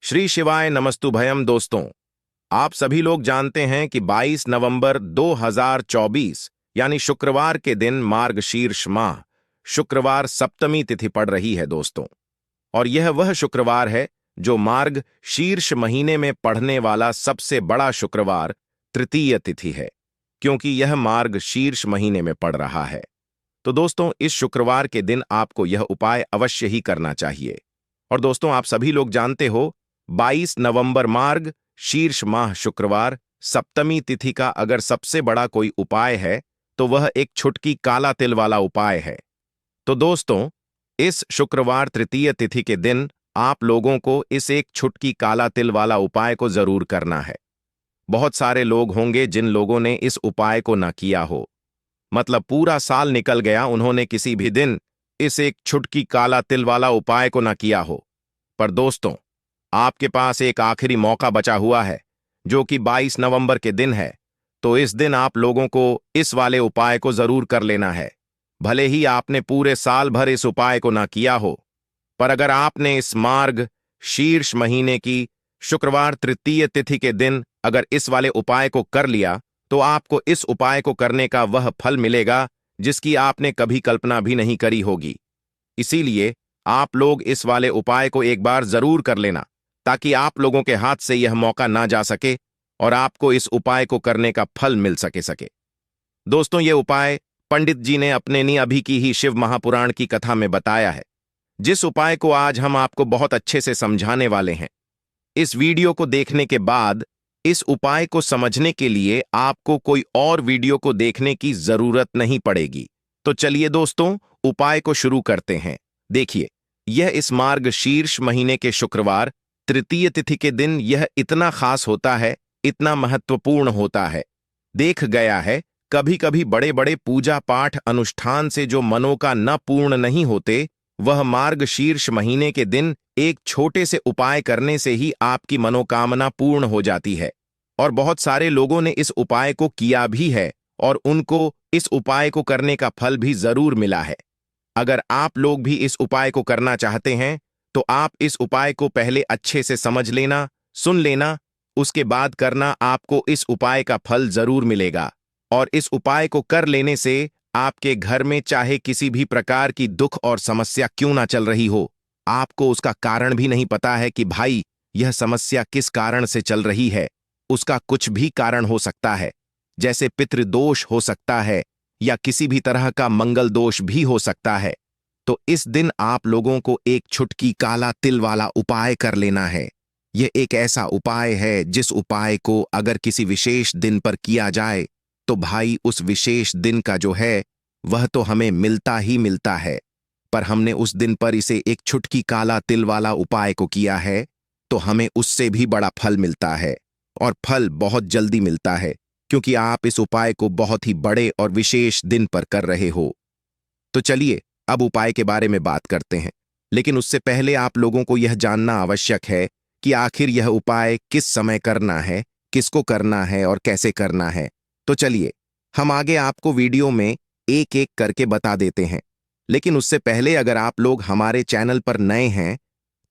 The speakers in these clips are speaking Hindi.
श्री शिवाय नमस्तुभयम दोस्तों। आप सभी लोग जानते हैं कि 22 नवंबर 2024 यानी शुक्रवार के दिन मार्गशीर्ष माह शुक्रवार सप्तमी तिथि पड़ रही है दोस्तों। और यह वह शुक्रवार है जो मार्ग शीर्ष महीने में पड़ने वाला सबसे बड़ा शुक्रवार तृतीय तिथि है, क्योंकि यह मार्ग शीर्ष महीने में पड़ रहा है। तो दोस्तों, इस शुक्रवार के दिन आपको यह उपाय अवश्य ही करना चाहिए। और दोस्तों, आप सभी लोग जानते हो 22 नवंबर मार्ग शीर्ष माह शुक्रवार सप्तमी तिथि का अगर सबसे बड़ा कोई उपाय है तो वह एक छुटकी काला तिल वाला उपाय है। तो दोस्तों, इस शुक्रवार तृतीय तिथि के दिन आप लोगों को इस एक छुटकी काला तिल वाला उपाय को जरूर करना है। बहुत सारे लोग होंगे जिन लोगों ने इस उपाय को न किया हो, मतलब पूरा साल निकल गया, उन्होंने किसी भी दिन इस एक छुटकी काला तिल वाला उपाय को न किया हो। पर दोस्तों, आपके पास एक आखिरी मौका बचा हुआ है जो कि 22 नवंबर के दिन है। तो इस दिन आप लोगों को इस वाले उपाय को जरूर कर लेना है। भले ही आपने पूरे साल भर इस उपाय को ना किया हो, पर अगर आपने इस मार्ग शीर्ष महीने की शुक्रवार तृतीय तिथि के दिन अगर इस वाले उपाय को कर लिया तो आपको इस उपाय को करने का वह फल मिलेगा जिसकी आपने कभी कल्पना भी नहीं करी होगी। इसीलिए आप लोग इस वाले उपाय को एक बार जरूर कर लेना, ताकि आप लोगों के हाथ से यह मौका ना जा सके और आपको इस उपाय को करने का फल मिल सके। दोस्तों, यह उपाय पंडित जी ने अपने नी अभी की ही शिव महापुराण की कथा में बताया है, जिस उपाय को आज हम आपको बहुत अच्छे से समझाने वाले हैं। इस वीडियो को देखने के बाद इस उपाय को समझने के लिए आपको कोई और वीडियो को देखने की जरूरत नहीं पड़ेगी। तो चलिए दोस्तों, उपाय को शुरू करते हैं। देखिए, यह इस मार्ग शीर्ष महीने के शुक्रवार तृतीय तिथि के दिन यह इतना खास होता है, इतना महत्वपूर्ण होता है। देख गया है कभी कभी बड़े बड़े पूजा पाठ अनुष्ठान से जो मनों का न पूर्ण नहीं होते, वह मार्ग शीर्ष महीने के दिन एक छोटे से उपाय करने से ही आपकी मनोकामना पूर्ण हो जाती है। और बहुत सारे लोगों ने इस उपाय को किया भी है और उनको इस उपाय को करने का फल भी जरूर मिला है। अगर आप लोग भी इस उपाय को करना चाहते हैं तो आप इस उपाय को पहले अच्छे से समझ लेना, सुन लेना, उसके बाद करना। आपको इस उपाय का फल जरूर मिलेगा। और इस उपाय को कर लेने से आपके घर में चाहे किसी भी प्रकार की दुख और समस्या क्यों ना चल रही हो, आपको उसका कारण भी नहीं पता है कि भाई यह समस्या किस कारण से चल रही है। उसका कुछ भी कारण हो सकता है, जैसे पितृदोष हो सकता है या किसी भी तरह का मंगल दोष भी हो सकता है। तो इस दिन आप लोगों को एक छुटकी काला तिल वाला उपाय कर लेना है। यह एक ऐसा उपाय है जिस उपाय को अगर किसी विशेष दिन पर किया जाए तो भाई उस विशेष दिन का जो है वह तो हमें मिलता ही मिलता है। पर हमने उस दिन पर इसे एक छुटकी काला तिल वाला उपाय को किया है तो हमें उससे भी बड़ा फल मिलता है, और फल बहुत जल्दी मिलता है, क्योंकि आप इस उपाय को बहुत ही बड़े और विशेष दिन पर कर रहे हो। तो चलिए अब उपाय के बारे में बात करते हैं, लेकिन उससे पहले आप लोगों को यह जानना आवश्यक है कि आखिर यह उपाय किस समय करना है, किसको करना है और कैसे करना है। तो चलिए हम आगे आपको वीडियो में एक एक करके बता देते हैं। लेकिन उससे पहले अगर आप लोग हमारे चैनल पर नए हैं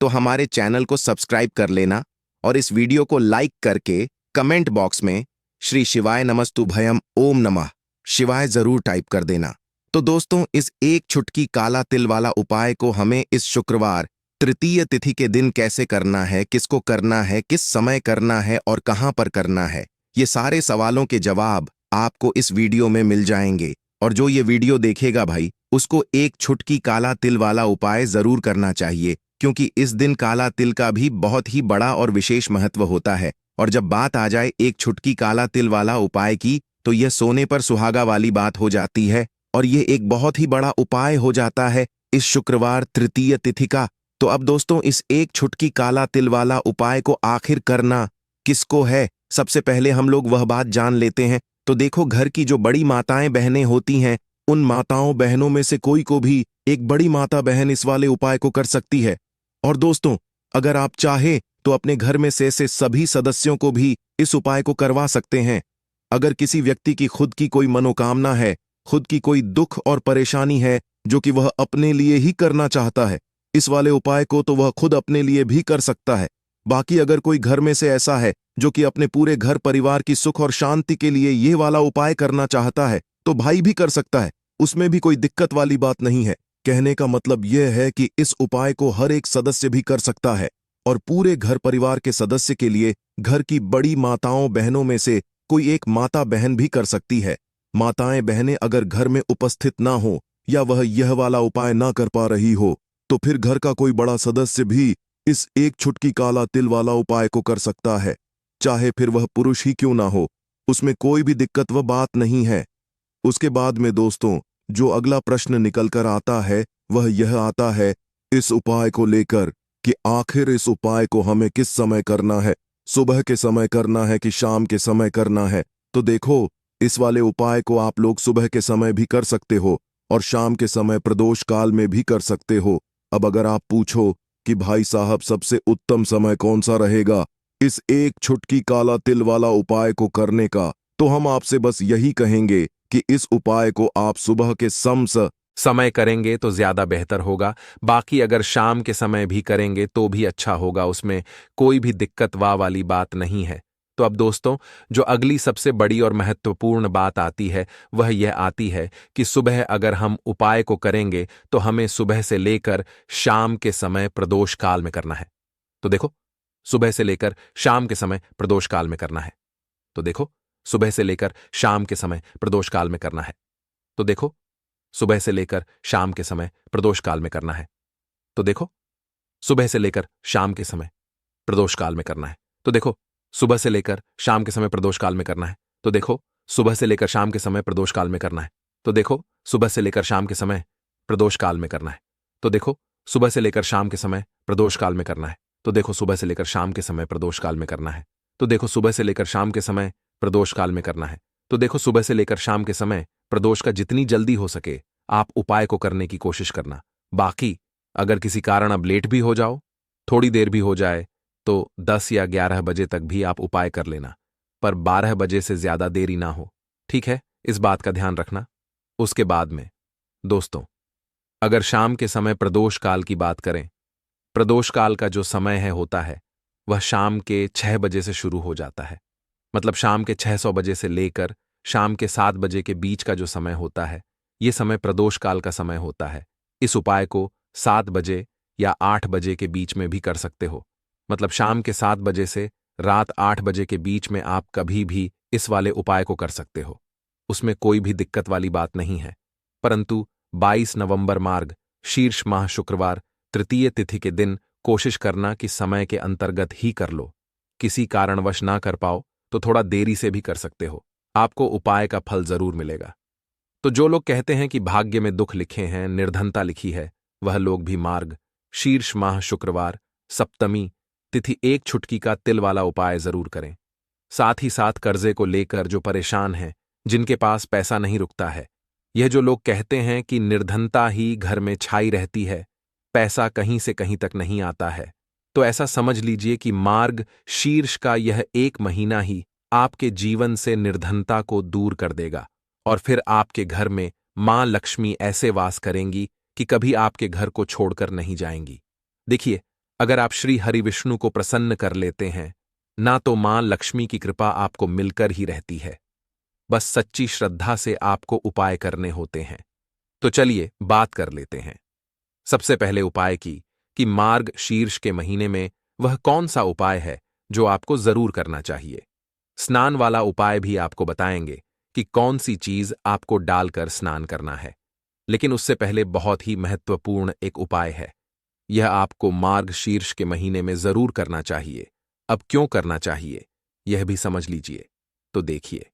तो हमारे चैनल को सब्सक्राइब कर लेना और इस वीडियो को लाइक करके कमेंट बॉक्स में श्री शिवाय नमस्तुभयम ओम नमः शिवाय जरूर टाइप कर देना। तो दोस्तों, इस एक छुटकी काला तिल वाला उपाय को हमें इस शुक्रवार तृतीय तिथि के दिन कैसे करना है, किसको करना है, किस समय करना है और कहां पर करना है, ये सारे सवालों के जवाब आपको इस वीडियो में मिल जाएंगे। और जो ये वीडियो देखेगा भाई, उसको एक छुटकी काला तिल वाला उपाय जरूर करना चाहिए, क्योंकि इस दिन काला तिल का भी बहुत ही बड़ा और विशेष महत्व होता है। और जब बात आ जाए एक छुटकी काला तिल वाला उपाय की, तो यह सोने पर सुहागा वाली बात हो जाती है और यह एक बहुत ही बड़ा उपाय हो जाता है इस शुक्रवार तृतीय तिथि का। तो अब दोस्तों, इस एक छुटकी काला तिल वाला उपाय को आखिर करना किसको है, सबसे पहले हम लोग वह बात जान लेते हैं। तो देखो, घर की जो बड़ी माताएं बहनें होती हैं, उन माताओं बहनों में से कोई को भी एक बड़ी माता बहन इस वाले उपाय को कर सकती है। और दोस्तों, अगर आप चाहे तो अपने घर में से सभी सदस्यों को भी इस उपाय को करवा सकते हैं। अगर किसी व्यक्ति की खुद की कोई मनोकामना है, खुद की कोई दुख और परेशानी है जो कि वह अपने लिए ही करना चाहता है, इस वाले उपाय को तो वह खुद अपने लिए भी कर सकता है। बाकी अगर कोई घर में से ऐसा है जो कि अपने पूरे घर परिवार की सुख और शांति के लिए ये वाला उपाय करना चाहता है तो भाई भी कर सकता है, उसमें भी कोई दिक्कत वाली बात नहीं है। कहने का मतलब यह है कि इस उपाय को हर एक सदस्य भी कर सकता है और पूरे घर परिवार के सदस्य के लिए घर की बड़ी माताओं बहनों में से कोई एक माता बहन भी कर सकती है। माताएं बहनें अगर घर में उपस्थित ना हो या वह यह वाला उपाय ना कर पा रही हो तो फिर घर का कोई बड़ा सदस्य भी इस एक छुटकी काला तिल वाला उपाय को कर सकता है, चाहे फिर वह पुरुष ही क्यों ना हो, उसमें कोई भी दिक्कत व बात नहीं है। उसके बाद में दोस्तों जो अगला प्रश्न निकल कर आता है वह यह आता है इस उपाय को लेकर कि आखिर इस उपाय को हमें किस समय करना है, सुबह के समय करना है कि शाम के समय करना है। तो देखो, इस वाले उपाय को आप लोग सुबह के समय भी कर सकते हो और शाम के समय प्रदोष काल में भी कर सकते हो। अब अगर आप पूछो कि भाई साहब सबसे उत्तम समय कौन सा रहेगा इस एक छुटकी काला तिल वाला उपाय को करने का, तो हम आपसे बस यही कहेंगे कि इस उपाय को आप सुबह के समय करेंगे तो ज्यादा बेहतर होगा। बाकी अगर शाम के समय भी करेंगे तो भी अच्छा होगा, उसमें कोई भी दिक्कत वाली बात नहीं है। तो अब दोस्तों जो अगली सबसे बड़ी और महत्वपूर्ण बात आती है वह यह आती है कि सुबह अगर हम उपाय को करेंगे तो हमें सुबह से लेकर शाम के समय प्रदोष काल में करना है। तो देखो, सुबह से लेकर शाम के समय प्रदोष काल में करना है। तो देखो, सुबह से लेकर शाम के समय प्रदोष काल में करना है। तो देखो, सुबह से लेकर शाम के समय प्रदोष काल में करना है। तो देखो, सुबह से लेकर शाम के समय प्रदोष काल में करना है। तो देखो, सुबह से लेकर शाम के समय प्रदोष काल में करना है। तो देखो, सुबह से लेकर शाम के समय प्रदोष काल में करना है। तो देखो, सुबह से लेकर शाम के समय प्रदोष काल में करना है। तो देखो, सुबह से लेकर शाम के समय प्रदोष काल में करना है। तो देखो, सुबह से लेकर शाम के समय प्रदोष काल में करना है। तो देखो, सुबह से लेकर शाम के समय प्रदोष काल में करना है। तो देखो, सुबह से लेकर शाम के समय प्रदोष का जितनी जल्दी हो सके आप उपाय को करने की कोशिश करना। बाकी अगर किसी कारण अब लेट भी हो जाओ, थोड़ी देर भी हो जाए, तो 10 या 11 बजे तक भी आप उपाय कर लेना, पर 12 बजे से ज्यादा देरी ना हो। ठीक है, इस बात का ध्यान रखना। उसके बाद में दोस्तों अगर शाम के समय प्रदोष काल की बात करें, प्रदोष काल का जो समय होता है वह शाम के 6 बजे से शुरू हो जाता है। मतलब शाम के 600 बजे से लेकर शाम के 7 बजे के बीच का जो समय होता है यह समय प्रदोष काल का समय होता है। इस उपाय को 7 बजे या 8 बजे के बीच में भी कर सकते हो। मतलब शाम के 7 बजे से रात 8 बजे के बीच में आप कभी भी इस वाले उपाय को कर सकते हो, उसमें कोई भी दिक्कत वाली बात नहीं है। परंतु 22 नवंबर मार्ग शीर्ष माह शुक्रवार तृतीय तिथि के दिन कोशिश करना कि समय के अंतर्गत ही कर लो। किसी कारणवश ना कर पाओ तो थोड़ा देरी से भी कर सकते हो, आपको उपाय का फल जरूर मिलेगा। तो जो लोग कहते हैं कि भाग्य में दुख लिखे हैं, निर्धनता लिखी है, वह लोग भी मार्ग शीर्ष माह शुक्रवार सप्तमी तिथि एक छुटकी का तिल वाला उपाय जरूर करें। साथ ही साथ कर्जे को लेकर जो परेशान हैं, जिनके पास पैसा नहीं रुकता है, यह जो लोग कहते हैं कि निर्धनता ही घर में छाई रहती है, पैसा कहीं से कहीं तक नहीं आता है, तो ऐसा समझ लीजिए कि मार्ग शीर्ष का यह एक महीना ही आपके जीवन से निर्धनता को दूर कर देगा और फिर आपके घर में मां लक्ष्मी ऐसे वास करेंगी कि कभी आपके घर को छोड़कर नहीं जाएंगी। देखिए, अगर आप श्री हरि विष्णु को प्रसन्न कर लेते हैं ना तो मां लक्ष्मी की कृपा आपको मिलकर ही रहती है, बस सच्ची श्रद्धा से आपको उपाय करने होते हैं। तो चलिए बात कर लेते हैं सबसे पहले उपाय की कि मार्ग शीर्ष के महीने में वह कौन सा उपाय है जो आपको जरूर करना चाहिए। स्नान वाला उपाय भी आपको बताएंगे कि कौन सी चीज आपको डालकर स्नान करना है, लेकिन उससे पहले बहुत ही महत्वपूर्ण एक उपाय है। यह आपको मार्ग शीर्ष के महीने में जरूर करना चाहिए। अब क्यों करना चाहिए यह भी समझ लीजिए। तो देखिए,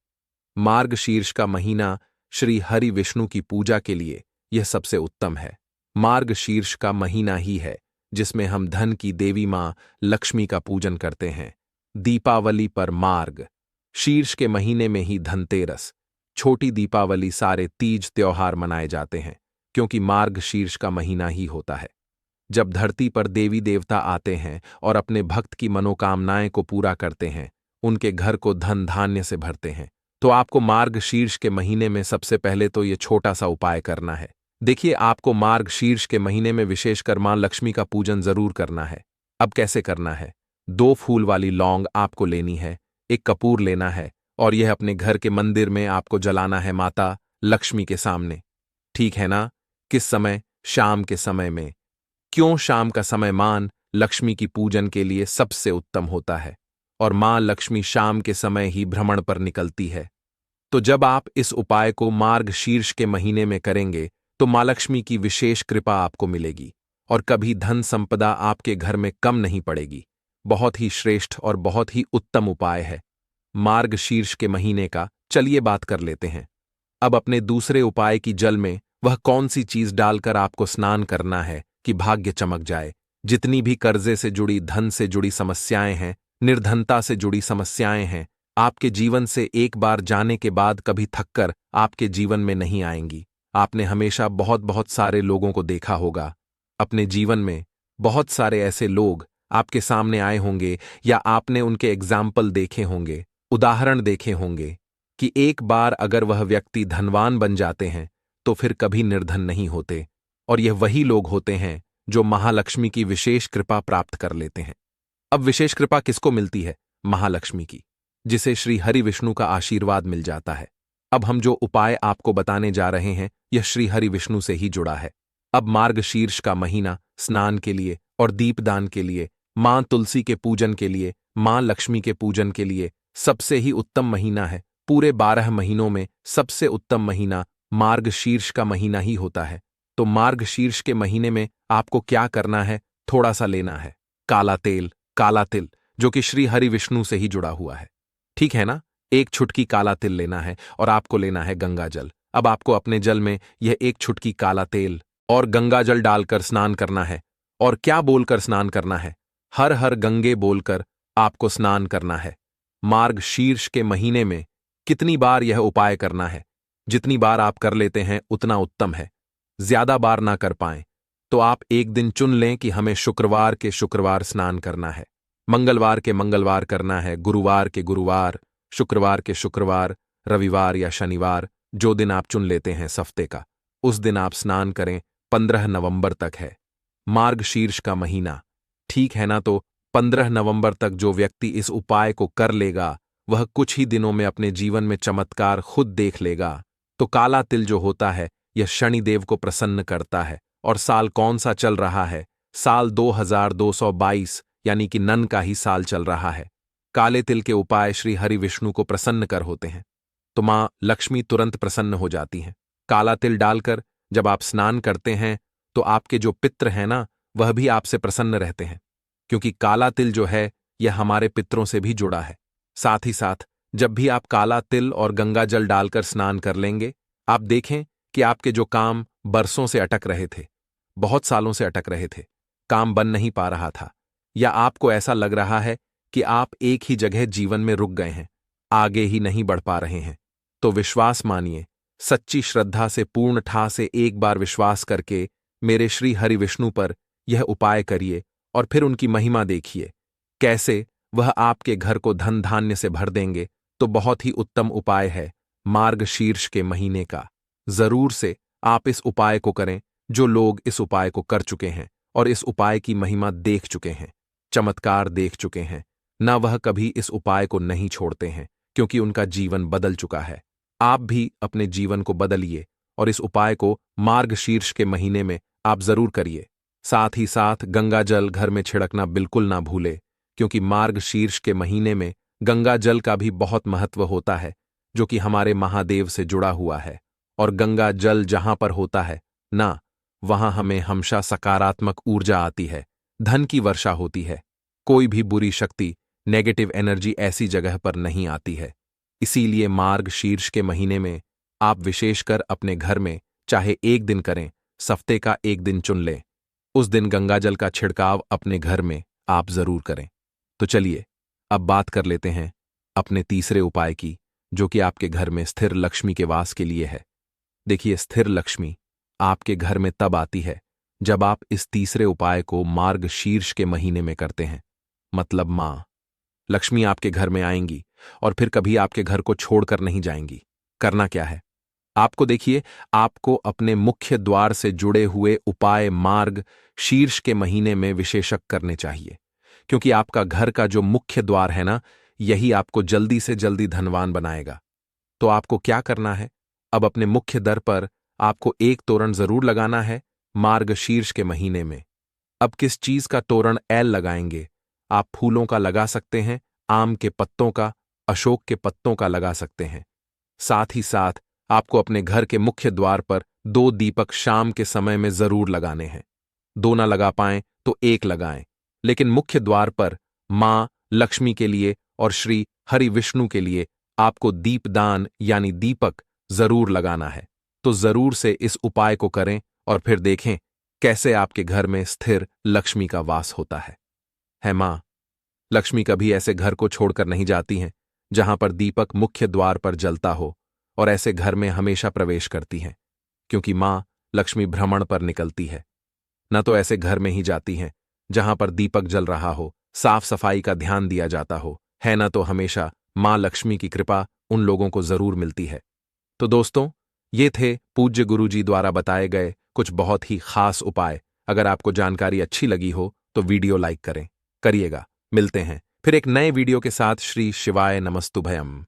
मार्ग शीर्ष का महीना श्री हरि विष्णु की पूजा के लिए यह सबसे उत्तम है। मार्ग शीर्ष का महीना ही है जिसमें हम धन की देवी मां लक्ष्मी का पूजन करते हैं। दीपावली पर मार्ग शीर्ष के महीने में ही धनतेरस, छोटी दीपावली सारे तीज त्योहार मनाए जाते हैं, क्योंकि मार्ग शीर्ष का महीना ही होता है जब धरती पर देवी देवता आते हैं और अपने भक्त की मनोकामनाएं को पूरा करते हैं, उनके घर को धन धान्य से भरते हैं। तो आपको मार्ग शीर्ष के महीने में सबसे पहले तो ये छोटा सा उपाय करना है। देखिए, आपको मार्ग शीर्ष के महीने में विशेषकर मां लक्ष्मी का पूजन जरूर करना है। अब कैसे करना है 2 फूल वाली लौंग आपको लेनी है, एक कपूर लेना है और यह अपने घर के मंदिर में आपको जलाना है माता लक्ष्मी के सामने। ठीक है ना? किस समय? शाम के समय में। क्यों शाम का समय? मान लक्ष्मी की पूजन के लिए सबसे उत्तम होता है और मां लक्ष्मी शाम के समय ही भ्रमण पर निकलती है। तो जब आप इस उपाय को मार्गशीर्ष के महीने में करेंगे तो मां लक्ष्मी की विशेष कृपा आपको मिलेगी और कभी धन संपदा आपके घर में कम नहीं पड़ेगी। बहुत ही श्रेष्ठ और बहुत ही उत्तम उपाय है मार्गशीर्ष के महीने का। चलिए बात कर लेते हैं अब अपने दूसरे उपाय की। जल में वह कौन सी चीज डालकर आपको स्नान करना है कि भाग्य चमक जाए। जितनी भी कर्जे से जुड़ी, धन से जुड़ी समस्याएं हैं, निर्धनता से जुड़ी समस्याएं हैं, आपके जीवन से एक बार जाने के बाद कभी थककर आपके जीवन में नहीं आएंगी। आपने हमेशा बहुत बहुत सारे लोगों को देखा होगा अपने जीवन में। बहुत सारे ऐसे लोग आपके सामने आए होंगे या आपने उनके एग्जाम्पल देखे होंगे, उदाहरण देखे होंगे कि एक बार अगर वह व्यक्ति धनवान बन जाते हैं तो फिर कभी निर्धन नहीं होते। और यह वही लोग होते हैं जो महालक्ष्मी की विशेष कृपा प्राप्त कर लेते हैं। अब विशेष कृपा किसको मिलती है? महालक्ष्मी की, जिसे श्री हरि विष्णु का आशीर्वाद मिल जाता है। अब हम जो उपाय आपको बताने जा रहे हैं यह श्री हरि विष्णु से ही जुड़ा है। अब मार्गशीर्ष का महीना स्नान के लिए और दीपदान के लिए, मां तुलसी के पूजन के लिए, मां लक्ष्मी के पूजन के लिए सबसे ही उत्तम महीना है। पूरे 12 महीनों में सबसे उत्तम महीना मार्गशीर्ष का महीना ही होता है। तो मार्गशीर्ष के महीने में आपको क्या करना है? थोड़ा सा लेना है काला तेल, काला तिल, जो कि श्री हरि विष्णु से ही जुड़ा हुआ है। ठीक है ना? एक छुटकी काला तिल लेना है और आपको लेना है गंगा जल। अब आपको अपने जल में यह एक छुटकी काला तेल और गंगा जल डालकर स्नान करना है। और क्या बोलकर स्नान करना है? हर हर गंगे बोलकर आपको स्नान करना है। मार्गशीर्ष के महीने में कितनी बार यह उपाय करना है? जितनी बार आप कर लेते हैं उतना उत्तम है। ज्यादा बार ना कर पाएं तो आप एक दिन चुन लें कि हमें शुक्रवार के शुक्रवार स्नान करना है, मंगलवार के मंगलवार करना है, गुरुवार के गुरुवार, शुक्रवार के शुक्रवार, रविवार या शनिवार, जो दिन आप चुन लेते हैं हफ्ते का, उस दिन आप स्नान करें। 15 नवंबर तक है मार्गशीर्ष का महीना। ठीक है ना? तो 15 नवंबर तक जो व्यक्ति इस उपाय को कर लेगा वह कुछ ही दिनों में अपने जीवन में चमत्कार खुद देख लेगा। तो काला तिल जो होता है यह शनिदेव को प्रसन्न करता है। और साल कौन सा चल रहा है? साल 2222 यानी कि नन का ही साल चल रहा है। काले तिल के उपाय श्री हरि विष्णु को प्रसन्न कर होते हैं तो मां लक्ष्मी तुरंत प्रसन्न हो जाती हैं। काला तिल डालकर जब आप स्नान करते हैं तो आपके जो पितृ हैं ना वह भी आपसे प्रसन्न रहते हैं, क्योंकि काला तिल जो है यह हमारे पितरों से भी जुड़ा है। साथ ही साथ जब भी आप काला तिल और गंगा जल डालकर स्नान कर लेंगे, आप देखें कि आपके जो काम बरसों से अटक रहे थे, बहुत सालों से अटक रहे थे, काम बन नहीं पा रहा था, या आपको ऐसा लग रहा है कि आप एक ही जगह जीवन में रुक गए हैं, आगे ही नहीं बढ़ पा रहे हैं, तो विश्वास मानिए, सच्ची श्रद्धा से पूर्ण ठा से एक बार विश्वास करके मेरे श्री हरि विष्णु पर यह उपाय करिए और फिर उनकी महिमा देखिए कैसे वह आपके घर को धन धान्य से भर देंगे। तो बहुत ही उत्तम उपाय है मार्गशीर्ष के महीने का। जरूर से आप इस उपाय को करें। जो लोग इस उपाय को कर चुके हैं और इस उपाय की महिमा देख चुके हैं, चमत्कार देख चुके हैं, न वह कभी इस उपाय को नहीं छोड़ते हैं, क्योंकि उनका जीवन बदल चुका है। आप भी अपने जीवन को बदलिए और इस उपाय को मार्गशीर्ष के महीने में आप जरूर करिए। साथ ही साथ गंगा जल घर में छिड़कना बिल्कुल ना भूले, क्योंकि मार्गशीर्ष के महीने में गंगा जल का भी बहुत महत्व होता है, जो कि हमारे महादेव से जुड़ा हुआ है। और गंगा जल जहां पर होता है ना, वहां हमें हमेशा सकारात्मक ऊर्जा आती है, धन की वर्षा होती है। कोई भी बुरी शक्ति, नेगेटिव एनर्जी ऐसी जगह पर नहीं आती है। इसीलिए मार्गशीर्ष के महीने में आप विशेषकर अपने घर में चाहे एक दिन करें, हफ्ते का एक दिन चुन लें, उस दिन गंगाजल का छिड़काव अपने घर में आप जरूर करें। तो चलिए अब बात कर लेते हैं अपने तीसरे उपाय की, जो कि आपके घर में स्थिर लक्ष्मी के वास के लिए है। देखिए, स्थिर लक्ष्मी आपके घर में तब आती है जब आप इस तीसरे उपाय को मार्गशीर्ष के महीने में करते हैं। मतलब मां लक्ष्मी आपके घर में आएंगी और फिर कभी आपके घर को छोड़कर नहीं जाएंगी। करना क्या है? आपको देखिए, आपको अपने मुख्य द्वार से जुड़े हुए उपाय मार्ग शीर्ष के महीने में विशेषक करने चाहिए, क्योंकि आपका घर का जो मुख्य द्वार है ना, यही आपको जल्दी से जल्दी धनवान बनाएगा। तो आपको क्या करना है? अब अपने मुख्य द्वार पर आपको एक तोरण जरूर लगाना है मार्गशीर्ष के महीने में। अब किस चीज का तोरण एल लगाएंगे? आप फूलों का लगा सकते हैं, आम के पत्तों का, अशोक के पत्तों का लगा सकते हैं। साथ ही साथ आपको अपने घर के मुख्य द्वार पर 2 दीपक शाम के समय में जरूर लगाने हैं। 2 ना लगा पाएं तो 1 लगाएं, लेकिन मुख्य द्वार पर मां लक्ष्मी के लिए और श्री हरि विष्णु के लिए आपको दीपदान यानी दीपक जरूर लगाना है। तो जरूर से इस उपाय को करें और फिर देखें कैसे आपके घर में स्थिर लक्ष्मी का वास होता है मां, लक्ष्मी कभी ऐसे घर को छोड़कर नहीं जाती हैं जहां पर दीपक मुख्य द्वार पर जलता हो, और ऐसे घर में हमेशा प्रवेश करती हैं, क्योंकि मां लक्ष्मी भ्रमण पर निकलती है। न तो ऐसे घर में ही जाती हैं जहां पर दीपक जल रहा हो, साफ सफाई का ध्यान दिया जाता हो, है न तो हमेशा मां लक्ष्मी की कृपा उन लोगों को जरूर मिलती है। तो दोस्तों, ये थे पूज्य गुरुजी द्वारा बताए गए कुछ बहुत ही खास उपाय। अगर आपको जानकारी अच्छी लगी हो तो वीडियो लाइक करिएगा। मिलते हैं फिर एक नए वीडियो के साथ। श्री शिवाय नमस्तुभयम।